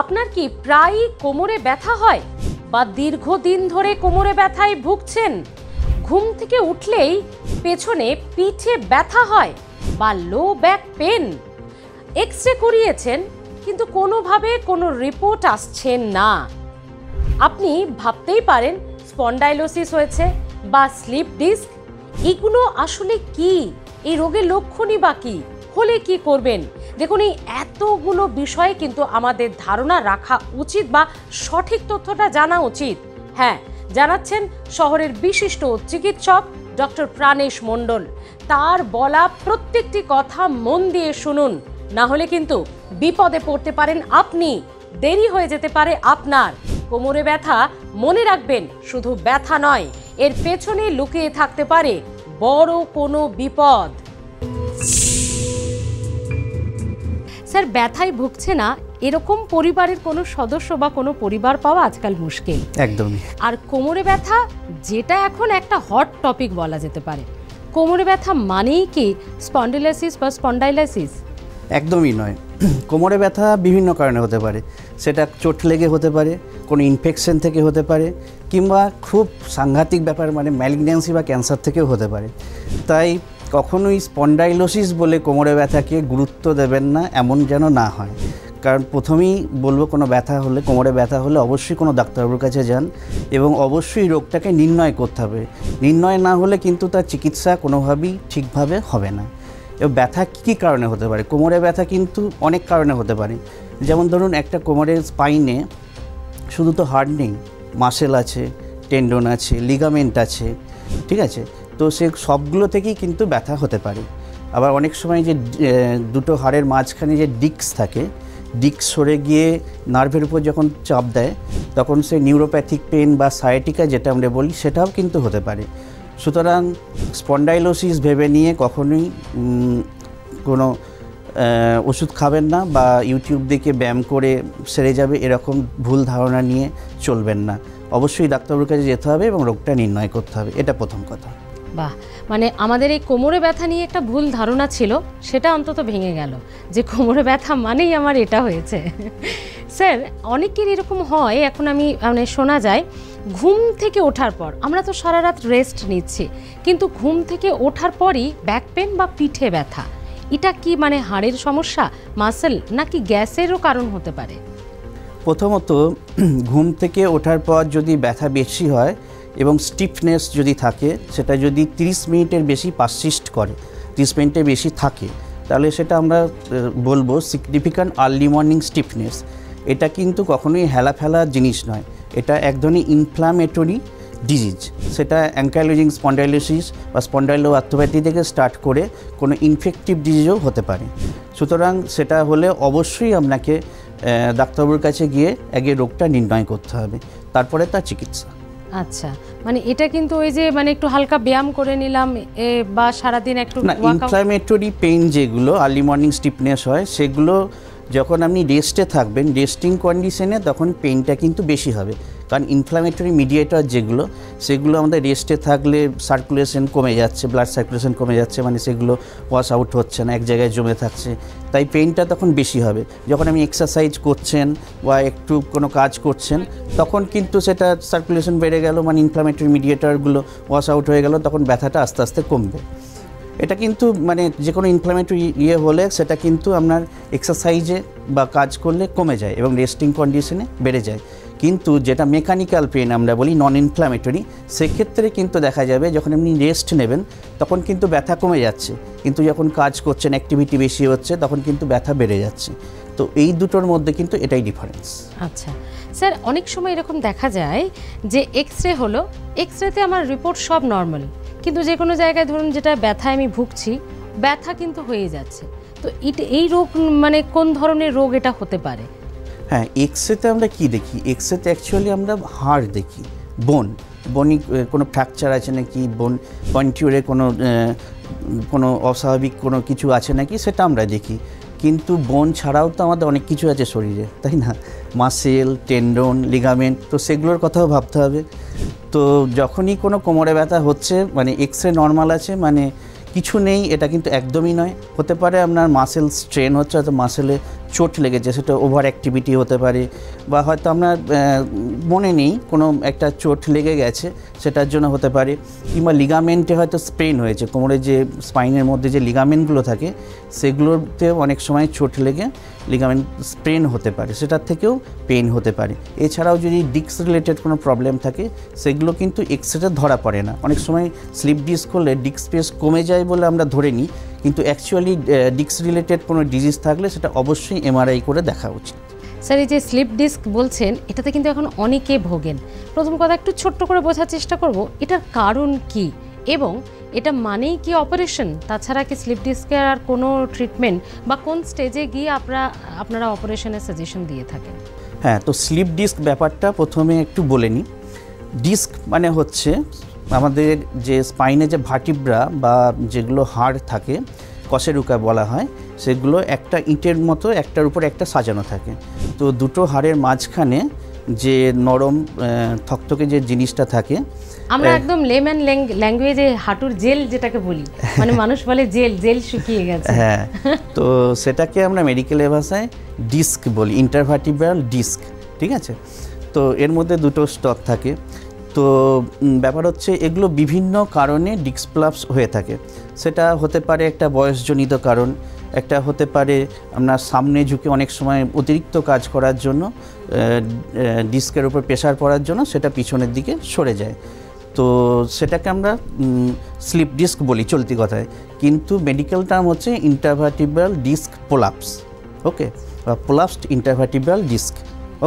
আপনার কি প্রায়ই কোমরে ব্যথা হয় বা দীর্ঘদিন ধরে কোমরে ব্যথায় ভুগছেন? ঘুম থেকে উঠলেই পেছনে পিঠে ব্যথা হয় বা লো ব্যাক পেন? এক্স-রে করিয়েছেন কিন্তু কোনোভাবে কোনো রিপোর্ট আসছে না। আপনি ভাবতেই পারেন স্পন্ডাইলোসিস হয়েছে বা স্লিপ ডিস্ক। এগুলো আসলে কি? এই রোগের লক্ষণই বা কি? হলে কি করবেন? দেখুন, এই এতগুলো বিষয়ে কিন্তু আমাদের ধারণা রাখা উচিত বা সঠিক তথ্যটা জানা উচিত। হ্যাঁ, জানাচ্ছেন শহরের বিশিষ্ট চিকিৎসক ডক্টর প্রাণেশ মণ্ডল। তার বলা প্রত্যেকটি কথা মন দিয়ে শুনুন, না হলে কিন্তু বিপদে পড়তে পারেন আপনি, দেরি হয়ে যেতে পারে আপনার। কোমরে ব্যথা, মনে রাখবেন, শুধু ব্যথা নয়, এর পেছনে লুকিয়ে থাকতে পারে বড় কোনো বিপদ। স্যার, ব্যথায় ভুগছে না এরকম পরিবারের কোনো সদস্য বা কোনো পরিবার পাওয়া আজকাল মুশকিল। একদমই। আর কোমরে ব্যথা, যেটা এখন একটা হট টপিক বলা যেতে পারে, কোমরে ব্যথা মানেই কি স্পন্ডিলোসিস বা স্পন্ডাইলোসিস? একদমই নয়। কোমরে ব্যথা বিভিন্ন কারণে হতে পারে। সেটা চোট লেগে হতে পারে, কোনো ইনফেকশন থেকে হতে পারে, কিংবা খুব সাংঘাতিক ব্যাপার মানে ম্যালিগন্যান্সি বা ক্যান্সার থেকেও হতে পারে। তাই কখনোই স্পন্ডাইলোসিস বলে কোমরে ব্যথাকে গুরুত্ব দেবেন না, এমন যেন না হয়। কারণ প্রথমেই বলবো, কোনো ব্যথা হলে, কোমরে ব্যথা হলে অবশ্যই কোনো ডাক্তারবাবুর কাছে যান এবং অবশ্যই রোগটাকে নির্ণয় করতে হবে। নির্ণয় না হলে কিন্তু তার চিকিৎসা কোনোভাবেই ঠিকভাবে হবে না। এবং ব্যথা কী কারণে হতে পারে? কোমরে ব্যথা কিন্তু অনেক কারণে হতে পারে। যেমন ধরুন, একটা কোমরের স্পাইনে শুধু তো হাড় নেই, মাসেল আছে, টেন্ডন আছে, লিগামেন্ট আছে, ঠিক আছে? তো সে সবগুলো থেকেই কিন্তু ব্যথা হতে পারে। আবার অনেক সময় যে দুটো হাড়ের মাঝখানে যে ডিস্ক থাকে, ডিস্ক সরে গিয়ে নার্ভের উপর যখন চাপ দেয়, তখন সে নিউরোপ্যাথিক পেন বা সায়াটিকা যেটা আমরা বলি, সেটাও কিন্তু হতে পারে। সুতরাং স্পন্ডাইলোসিস ভেবে নিয়ে কখনোই কোনো ওষুধ খাবেন না বা ইউটিউব দেখে ব্যায়াম করে সেরে যাবে এরকম ভুল ধারণা নিয়ে চলবেন না। অবশ্যই ডাক্তারবাবুর কাছে যেতে হবে এবং রোগটা নির্ণয় করতে হবে, এটা প্রথম কথা। বাহ, মানে আমাদের এই কোমরে ব্যথা নিয়ে একটা ভুল ধারণা ছিল, সেটা অন্তত ভেঙে গেল যে কোমরে ব্যথা মানেই আমার এটা হয়েছে। স্যার, অনেকের এরকম হয়, এখন আমি মানে শোনা যায় ঘুম থেকে ওঠার পর, আমরা তো সারা রাত রেস্ট নিচ্ছি, কিন্তু ঘুম থেকে ওঠার পরই ব্যাক পেন বা পিঠে ব্যথা। এটা কি মানে হাড়ের সমস্যা, মাসেল, নাকি গ্যাসেরও কারণ হতে পারে? প্রথমত, ঘুম থেকে ওঠার পর যদি ব্যথা বেশি হয় এবং স্টিফনেস যদি থাকে, সেটা যদি 30 মিনিটের বেশি পারসিস্ট করে, 30 মিনিটের বেশি থাকে, তাহলে সেটা আমরা বলবো সিগনিফিক্যান্ট আর্লি মর্নিং স্টিফনেস। এটা কিন্তু কখনোই হেলাফেলা জিনিস নয়, এটা এক ধরনের ইনফ্ল্যামেটরি ডিজিজ। সেটা অ্যাঙ্কাইলোজিং স্পন্ডাইলোসিস বা স্পন্ডাইলোআর্থ্রোপ্যাথি থেকে স্টার্ট করে কোনো ইনফেকটিভ ডিজিজও হতে পারে। সুতরাং সেটা হলে অবশ্যই আপনাকে ডাক্তারবাবুর কাছে গিয়ে আগে রোগটা নির্ণয় করতে হবে, তারপরে তার চিকিৎসা। আচ্ছা, মানে এটা কিন্তু ওই যে মানে একটু হালকা ব্যায়াম করে নিলাম বা সারাদিন একটু না, ইনফ্ল্যামেটরি পেইন যেগুলো আর্লি মর্নিং স্টিফনেস হয়, সেগুলো যখন আপনি রেস্টে থাকবেন, রেস্টিং কন্ডিশনে, তখন পেইনটা কিন্তু বেশি হবে। কারণ ইনফ্ল্যামেটরি মিডিয়েটর যেগুলো, সেগুলো আমাদের রেস্টে থাকলে সার্কুলেশন কমে যাচ্ছে, ব্লাড সার্কুলেশন কমে যাচ্ছে, মানে সেগুলো ওয়াশ আউট হচ্ছে না, এক জায়গায় জমে থাকছে, তাই পেইনটা তখন বেশি হবে। যখন আপনি এক্সারসাইজ করছেন বা একটু কোনো কাজ করছেন, তখন কিন্তু সেটা সার্কুলেশন বেড়ে গেল, মানে ইনফ্ল্যামেটরি মিডিয়েটরগুলো ওয়াশ আউট হয়ে গেল, তখন ব্যথাটা আস্তে আস্তে কমবে। এটা কিন্তু মানে যে কোনো ইনফ্ল্যামেটরি হলে সেটা কিন্তু আপনার এক্সারসাইজে বা কাজ করলে কমে যায় এবং রেস্টিং কন্ডিশনে বেড়ে যায়। কিন্তু যেটা মেকানিক্যাল পেন আমরা বলি, নন ইনফ্ল্যামেটরি, সেক্ষেত্রে কিন্তু দেখা যাবে যখন আপনি রেস্ট নেবেন তখন কিন্তু ব্যথা কমে যাচ্ছে, কিন্তু যখন কাজ করছেন, অ্যাক্টিভিটি বেশি হচ্ছে, তখন কিন্তু ব্যথা বেড়ে যাচ্ছে। তো এই দুটোর মধ্যে কিন্তু এটাই ডিফারেন্স। আচ্ছা স্যার, অনেক সময় এরকম দেখা যায় যে এক্স-রে হলো, এক্স-রেতে আমার রিপোর্ট সব নর্মাল, কিন্তু যে কোনো জায়গায় ধরুন যেটা ব্যথায় আমি ভুগছি, ব্যথা কিন্তু হয়ে যাচ্ছে। তো এই রোগ মানে কোন ধরনের রোগ এটা হতে পারে? হ্যাঁ, এক্সরেতে আমরা কি দেখি? এক্সরেতে অ্যাকচুয়ালি আমরা হাড় দেখি, বনি কোনো ফ্র্যাকচার আছে নাকি, কন্টিউরে কোনো অস্বাভাবিক কোনো কিছু আছে নাকি, সেটা আমরা দেখি। কিন্তু বোন ছাড়াও তো আমাদের অনেক কিছু আছে শরীরে, তাই না? মাসেল, টেন্ডন, লিগামেন্ট, তো সেগুলোর কথাও ভাবতে হবে। তো যখনই কোনো কোমরে ব্যথা হচ্ছে, মানে এক্সরে নর্মাল আছে, মানে কিছু নেই এটা কিন্তু একদমই নয়। হতে পারে আপনার মাসেল স্ট্রেন হচ্ছে, হয়তো মাসেলে চোট লেগেছে, সেটা ওভার অ্যাক্টিভিটি হতে পারে, বা হয়তো আপনার মনে নেই কোনো একটা চোট লেগে গেছে সেটার জন্য হতে পারে, কিংবা লিগামেন্টে হয়তো স্প্রেন হয়েছে, কোমরের যে স্পাইনের মধ্যে যে লিগামেন্টগুলো থাকে সেগুলোতে অনেক সময় চোট লেগে লিগামেন্ট স্প্রেন হতে পারে, সেটার থেকেও পেইন হতে পারে। এছাড়াও যদি ডিস্ক রিলেটেড কোনো প্রবলেম থাকে সেগুলো কিন্তু এক্সরেতে ধরা পড়ে না। অনেক সময় স্লিপ ডিস্ক হলে ডিস্ক স্পেস কমে যায় বলে আমরা ধরে নিই, কিন্তু অ্যাকচুয়ালি ডিস্ক রিলেটেড কোনো ডিজিজ থাকলে সেটা অবশ্যই এমআরআই করে দেখা উচিত। স্যার, এই যে স্লিপ ডিস্ক বলছেন, এটাতে কিন্তু এখন অনেকে ভোগেন। প্রথম কথা একটু ছোট্ট করে বোঝার চেষ্টা করব, এটার কারণ কি এবং এটা মানেই কি অপারেশন? তাছাড়া কি স্লিপ ডিস্কের আর কোনো ট্রিটমেন্ট বা কোন স্টেজে গিয়ে আপনারা অপারেশনের সাজেশন দিয়ে থাকেন? হ্যাঁ, তো স্লিপ ডিস্ক ব্যাপারটা প্রথমে একটু বলে নিই। ডিস্ক মানে হচ্ছে আমাদের যে স্পাইনে যে ভার্টিব্রা বা যেগুলো হাড় থাকে, কশেরুকা বলা হয়, সেগুলো একটা ইটের মতো একটার উপর একটা সাজানো থাকে। তো দুটো হাড়ের মাঝখানে যে নরম থকথকে যে জিনিসটা থাকে, আমরা একদম লেম্যান ল্যাঙ্গুয়েজে হাঁটুর জেল যেটাকে বলি, মানে মানুষ বলে জেল শুকিয়ে গেছে। হ্যাঁ, তো সেটাকে আমরা মেডিকেল ভাষায় ডিস্ক বলি, ইন্টারভার্টিব্রাল ডিস্ক। ঠিক আছে, তো এর মধ্যে দুটো স্টক থাকে। তো ব্যাপার হচ্ছে এগুলো বিভিন্ন কারণে ডিস্ক প্রলাপস হয়ে থাকে। সেটা হতে পারে একটা বয়সজনিত কারণ, একটা হতে পারে আপনার সামনে ঝুঁকে অনেক সময় অতিরিক্ত কাজ করার জন্য ডিস্কের উপর প্রেশার পড়ার জন্য সেটা পিছনের দিকে সরে যায়। তো সেটাকে আমরা স্লিপ ডিস্ক বলি চলতি কথায়, কিন্তু মেডিকেল টার্ম হচ্ছে ইন্টারভার্টিব্রাল ডিস্ক প্রলাপস। ওকে, বা প্রলাপসড ইন্টারভার্টিব্রাল ডিস্ক।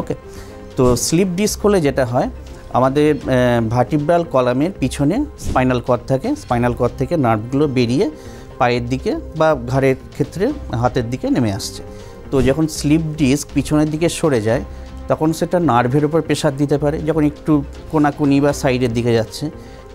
ওকে, তো স্লিপ ডিস্ক হলে যেটা হয়, আমাদের ভার্টিব্রাল কলামের পিছনে স্পাইনাল কর্ড থাকে, স্পাইনাল কর্ড থেকে নার্ভগুলো বেরিয়ে পায়ের দিকে বা ঘাড়ের ক্ষেত্রে হাতের দিকে নেমে আসছে। তো যখন স্লিপ ডিস্ক পিছনের দিকে সরে যায় তখন সেটা নার্ভের উপর প্রেশার দিতে পারে। যখন একটু কোনাকুনি বা সাইডের দিকে যাচ্ছে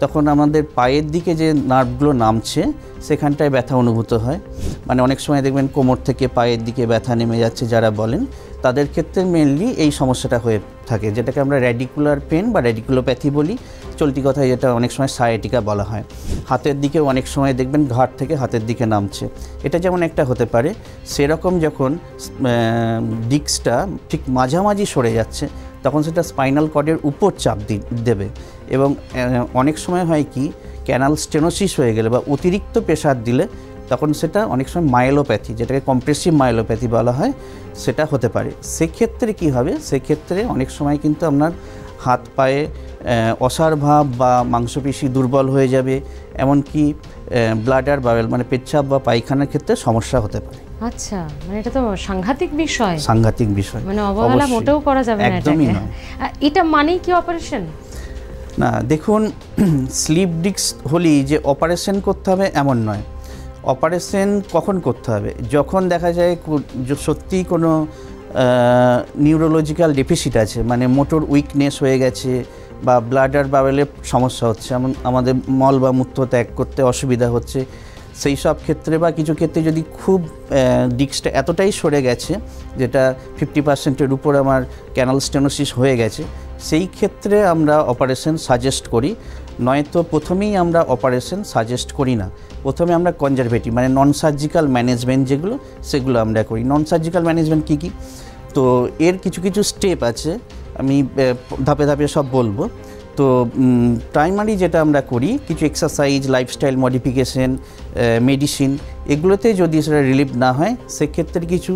তখন আমাদের পায়ের দিকে যে নার্ভগুলো নামছে সেখানটায় ব্যথা অনুভূত হয়। মানে অনেক সময় দেখবেন কোমর থেকে পায়ের দিকে ব্যথা নেমে যাচ্ছে যারা বলেন, তাদের ক্ষেত্রে মেনলি এই সমস্যাটা হয়ে থাকে, যেটাকে আমরা র্যাডিকুলার পেন বা র্যাডিকুলোপ্যাথি বলি চলতি কথায়, যেটা অনেক সময় সায়াটিকা বলা হয়। হাতের দিকে অনেক সময় দেখবেন ঘাড় থেকে হাতের দিকে নামছে, এটা যেমন একটা হতে পারে। সেরকম যখন ডিস্কটা ঠিক মাঝামাঝি সরে যাচ্ছে তখন সেটা স্পাইনাল কর্ডের উপর চাপ দেবে, এবং অনেক সময় হয় কি ক্যানাল স্টেনোসিস হয়ে গেলে বা অতিরিক্ত প্রেশার দিলে তখন সেটা অনেক সময় মাইলোপ্যাথি, যেটাকে কম্প্রেসিভ মাইলোপ্যাথি বলা হয়, সেটা হতে পারে। সেক্ষেত্রে কি হবে, সেক্ষেত্রে অনেক সময় কিন্তু আপনার হাত পায়ে অসার ভাব বা মাংসপেশি দুর্বল হয়ে যাবে, এমনকি ব্লাডার বাবেল মানে পেচ্ছাপ বা পায়খানার ক্ষেত্রে সমস্যা হতে পারে। আচ্ছা, মানে এটা তো সাংঘাতিক বিষয়। সাংঘাতিক বিষয়, মানে অবহেলা মোটেও করা যাবে না। একদমই নয়। এটা মানেই কি অপারেশন? না, দেখুন, স্লিপ ডিস্ক হলেই যে অপারেশন করতে হবে এমন নয়। অপারেশন কখন করতে হবে, যখন দেখা যায় সত্যিই কোনো নিউরোলজিক্যাল ডেফিসিট আছে, মানে মোটর উইকনেস হয়ে গেছে বা ব্লাডার বাবেলের সমস্যা হচ্ছে, আমাদের মল বা মূত্র ত্যাগ করতে অসুবিধা হচ্ছে, সেই সব ক্ষেত্রে বা কিছু ক্ষেত্রে যদি খুব ডিস্কটা এতটাই সরে গেছে যেটা 50%-এর উপর আমার ক্যানাল স্টেনোসিস হয়ে গেছে, সেই ক্ষেত্রে আমরা অপারেশন সাজেস্ট করি। নয়তো প্রথমেই আমরা অপারেশন সাজেস্ট করি না, প্রথমে আমরা কনজারভেটিভ মানে নন সার্জিক্যাল ম্যানেজমেন্ট যেগুলো সেগুলো আমরা করি। নন সার্জিক্যাল ম্যানেজমেন্ট কী কী, তো এর কিছু কিছু স্টেপ আছে, আমি ধাপে ধাপে সব বলবো। তো প্রাইমারি যেটা আমরা করি, কিছু এক্সারসাইজ, লাইফস্টাইল মডিফিকেশন, মেডিসিন, এগুলোতে যদি সেটা রিলিফ না হয় সেক্ষেত্রে কিছু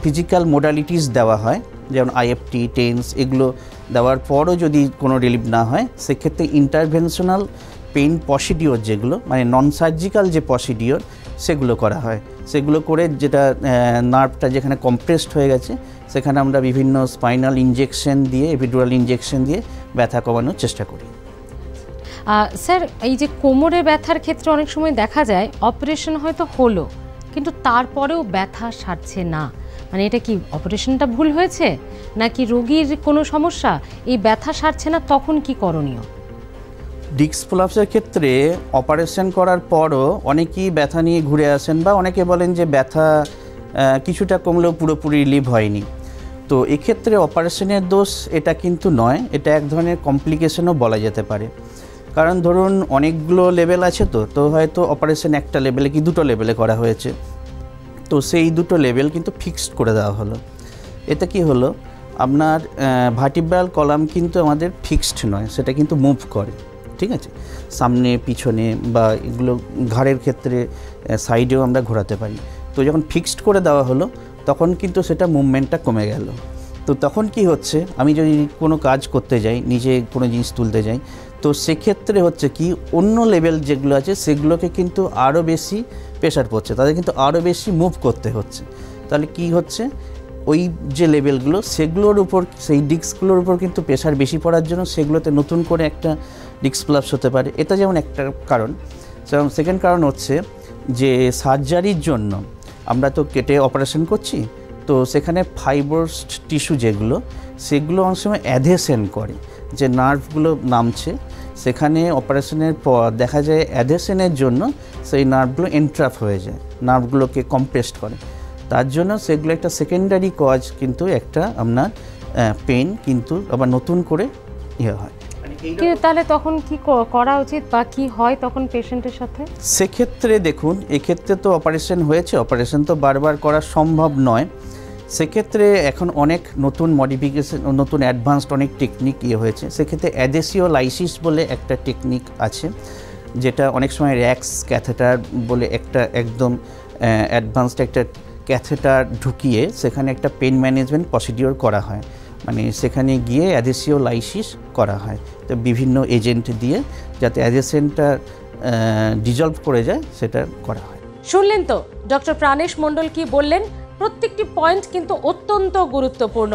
ফিজিক্যাল মোডালিটিস দেওয়া হয়, যেমন আইএফটি, টেন্স, এগুলো দেওয়ার পরও যদি কোনো রিলিফ না হয় সেক্ষেত্রে ইন্টারভেনশনাল পেইন প্রসিডিওর যেগুলো মানে নন সার্জিক্যাল যে প্রসিডিওর সেগুলো করা হয়। সেগুলো করে যেটা নার্ভটা যেখানে কম্প্রেসড হয়ে গেছে সেখানে আমরা বিভিন্ন স্পাইনাল ইনজেকশন দিয়ে, এপিডুরাল ইনজেকশন দিয়ে ব্যথা কমানোর চেষ্টা করি। স্যার, এই যে কোমরে ব্যথার ক্ষেত্রে অনেক সময় দেখা যায় অপারেশন হয়তো হলো কিন্তু তারপরেও ব্যথা সারছে না, মানে এটা কি অপারেশনটা ভুল হয়েছে নাকি রোগীর কোনো সমস্যা, এই ব্যথা সারছে না, তখন কি করণীয়? ডিস্ক প্রলাপসের ক্ষেত্রে অপারেশন করার পরও অনেকেই ব্যথা নিয়ে ঘুরে আসেন বা অনেকে বলেন যে ব্যথা কিছুটা কমলেও পুরোপুরি রিলিভ হয়নি। তো এক্ষেত্রে অপারেশনের দোষ এটা কিন্তু নয়, এটা এক ধরনের কমপ্লিকেশনও বলা যেতে পারে। কারণ ধরুন অনেকগুলো লেভেল আছে, তো হয়তো অপারেশন একটা লেভেলে কি দুটো লেভেলে করা হয়েছে, তো সেই দুটো লেভেল কিন্তু ফিক্সড করে দেওয়া হলো। এতে কি হলো, আপনার ভার্টিব্রাল কলাম কিন্তু আমাদের ফিক্সড নয়, সেটা কিন্তু মুভ করে, ঠিক আছে, সামনে পিছনে বা এগুলো ঘাড়ের ক্ষেত্রে সাইডেও আমরা ঘোরাতে পারি। তো যখন ফিক্সড করে দেওয়া হলো তখন কিন্তু সেটা মুভমেন্টটা কমে গেল। তো তখন কি হচ্ছে, আমি যদি কোনো কাজ করতে যাই, নিজে কোনো জিনিস তুলতে যাই, তো সেক্ষেত্রে হচ্ছে কি অন্য লেভেল যেগুলো আছে সেগুলোকে কিন্তু আরও বেশি প্রেশার পড়ছে, তাদের কিন্তু আরও বেশি মুভ করতে হচ্ছে। তাহলে কি হচ্ছে, ওই যে লেভেলগুলো সেগুলোর উপর, সেই ডিস্কগুলোর উপর কিন্তু প্রেশার বেশি পড়ার জন্য সেগুলোতে নতুন করে একটা ডিস্ক প্লাপস হতে পারে। এটা যেমন একটা কারণ। যেমন সেকেন্ড কারণ হচ্ছে যে সার্জারির জন্য আমরা তো কেটে অপারেশন করছি, তো সেখানে ফাইব্রাস টিস্যু যেগুলো, সেগুলো অনেক সময় অ্যাডহেশন করে, যে নার্ভগুলো নামছে, সেখানে অপারেশনের পর দেখা যায় অ্যাডহেশনের জন্য সেই নার্ভগুলো এন্ট্রাপ হয়ে যায়, নার্ভগুলোকে কম্প্রেসড করে। তার জন্য সেগুলো একটা সেকেন্ডারি কজ, কিন্তু একটা আপনার পেন কিন্তু আবার নতুন করে ইয়ে হয়। তাহলে তখন কি করা উচিত বা কি হয় তখন পেশেন্টের সাথে? সেক্ষেত্রে দেখুন, এক্ষেত্রে তো অপারেশন হয়েছে, অপারেশন তো বারবার করা সম্ভব নয়। সেক্ষেত্রে এখন অনেক নতুন মডিফিকেশন, নতুন অ্যাডভান্সড অনেক টেকনিক হয়েছে। সেক্ষেত্রে অ্যাডেসিওলাইসিস বলে একটা টেকনিক আছে, যেটা অনেক সময় র্যাক্স ক্যাথেটার বলে একটা একদম অ্যাডভান্সড একটা ক্যাথেটার ঢুকিয়ে সেখানে একটা পেন ম্যানেজমেন্ট প্রসিডিওর করা হয়, মানে সেখানে গিয়ে অ্যাডেসিওলাইসিস করা হয়, তো বিভিন্ন এজেন্ট দিয়ে যাতে অ্যাডেসেন্টটা ডিজলভ করে যায় সেটা করা হয়। শুনলেন তো ডক্টর প্রাণেশ মণ্ডল কি বললেন, প্রত্যেকটি পয়েন্ট কিন্তু অত্যন্ত গুরুত্বপূর্ণ।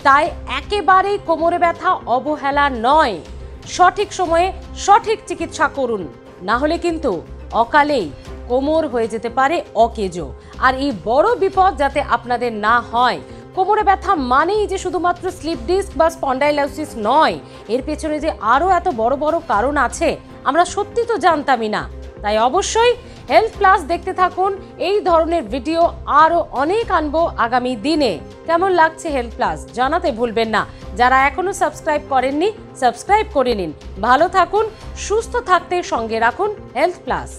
তাই একেবারেই কোমরে ব্যথা অবহেলা নয়, সঠিক সময়ে সঠিক চিকিৎসা করুন, না হলে কিন্তু অকালেই কোমর হয়ে যেতে পারে অকেজো। আর এই বড় বিপদ যাতে আপনাদের না হয়, কোমরে ব্যথা মানেই যে শুধুমাত্র স্লিপ ডিস্ক বা স্পন্ডাইলোসিস নয়, এর পেছনে যে আরও এত বড় বড় কারণ আছে আমরা সত্যি তো জানতামই না। তাই অবশ্যই হেলথ প্লাস দেখতে থাকুন, এই ধরনের ভিডিও আরও অনেক আনবো আগামী দিনে। কেমন লাগছে হেলথ প্লাস জানাতে ভুলবেন না। যারা এখনো সাবস্ক্রাইব করেননি, সাবস্ক্রাইব করে নিন। ভালো থাকুন, সুস্থ থাকতে সঙ্গে রাখুন হেলথ প্লাস।